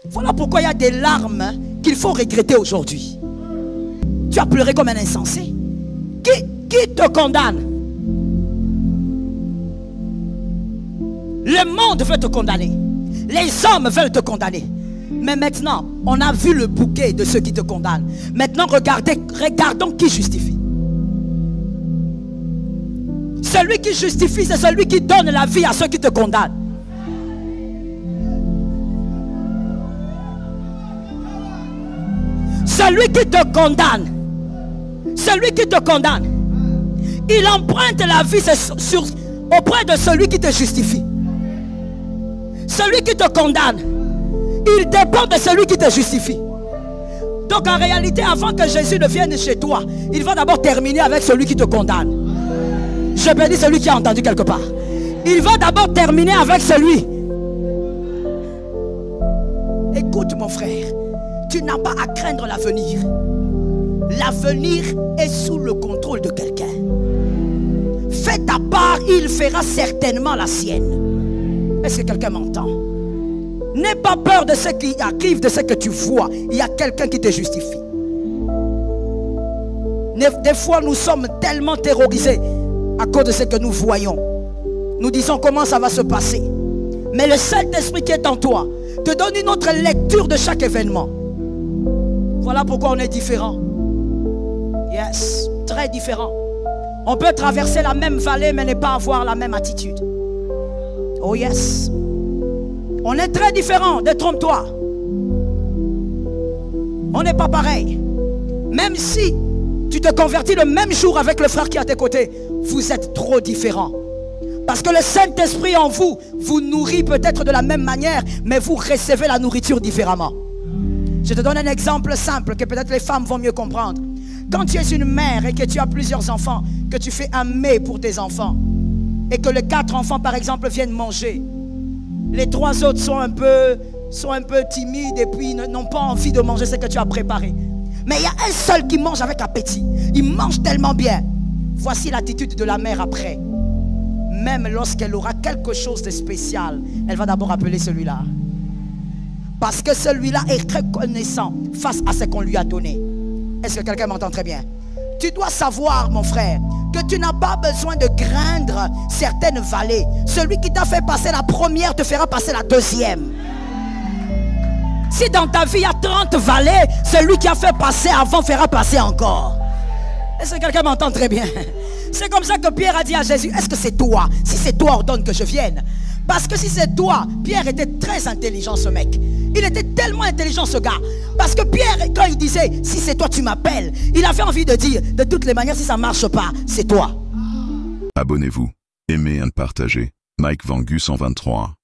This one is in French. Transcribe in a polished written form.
Voilà pourquoi il y a des larmes qu'il faut regretter aujourd'hui. Tu as pleuré comme un insensé. Qui te condamne? Le monde veut te condamner. Les hommes veulent te condamner. Mais maintenant, on a vu le bouquet de ceux qui te condamnent. Maintenant, regardons qui justifie. Celui qui justifie, c'est celui qui donne la vie à ceux qui te condamnent. Celui qui te condamne, il emprunte la vie auprès de celui qui te justifie. Celui qui te condamne, il dépend de celui qui te justifie. Donc en réalité, avant que Jésus ne vienne chez toi, il va d'abord terminer avec celui qui te condamne. Je bénis celui qui a entendu quelque part. Il va d'abord terminer avec celui. Écoute mon frère, tu n'as pas à craindre l'avenir. L'avenir est sous le contrôle de quelqu'un. Fais ta part, il fera certainement la sienne. Est-ce que quelqu'un m'entend? N'aie pas peur de ce qui arrive, de ce que tu vois. Il y a quelqu'un qui te justifie. Des fois, nous sommes tellement terrorisés à cause de ce que nous voyons. Nous disons comment ça va se passer. Mais le Saint-Esprit qui est en toi te donne une autre lecture de chaque événement. Voilà pourquoi on est différent. Yes, très différent. On peut traverser la même vallée mais ne pas avoir la même attitude. Oh yes. On est très différent, détrompe-toi. On n'est pas pareil. Même si tu te convertis le même jour avec le frère qui est à tes côtés, vous êtes trop différents. Parce que le Saint-Esprit en vous, vous nourrit peut-être de la même manière, mais vous recevez la nourriture différemment. Je te donne un exemple simple que peut-être les femmes vont mieux comprendre. Quand tu es une mère et que tu as plusieurs enfants, que tu fais un mets pour tes enfants, et que les 4 enfants par exemple viennent manger, les 3 autres sont un peu timides et puis n'ont pas envie de manger ce que tu as préparé. Mais il y a un seul qui mange avec appétit. Il mange tellement bien. Voici l'attitude de la mère après. Même lorsqu'elle aura quelque chose de spécial, elle va d'abord appeler celui-là. Parce que celui-là est reconnaissant face à ce qu'on lui a donné. Est-ce que quelqu'un m'entend très bien? Tu dois savoir, mon frère, que tu n'as pas besoin de craindre certaines vallées. Celui qui t'a fait passer la première te fera passer la deuxième. Si dans ta vie il y a 30 vallées, celui qui a fait passer avant fera passer encore. Est-ce que quelqu'un m'entend très bien? C'est comme ça que Pierre a dit à Jésus, est-ce que c'est toi? Si c'est toi, ordonne que je vienne. Parce que si c'est toi, Pierre était très intelligent ce mec. Il était tellement intelligent ce gars. Parce que Pierre, quand il disait, si c'est toi tu m'appelles, il avait envie de dire, de toutes les manières, si ça ne marche pas, c'est toi. Abonnez-vous, aimez et partagez. Mike Vangu 123.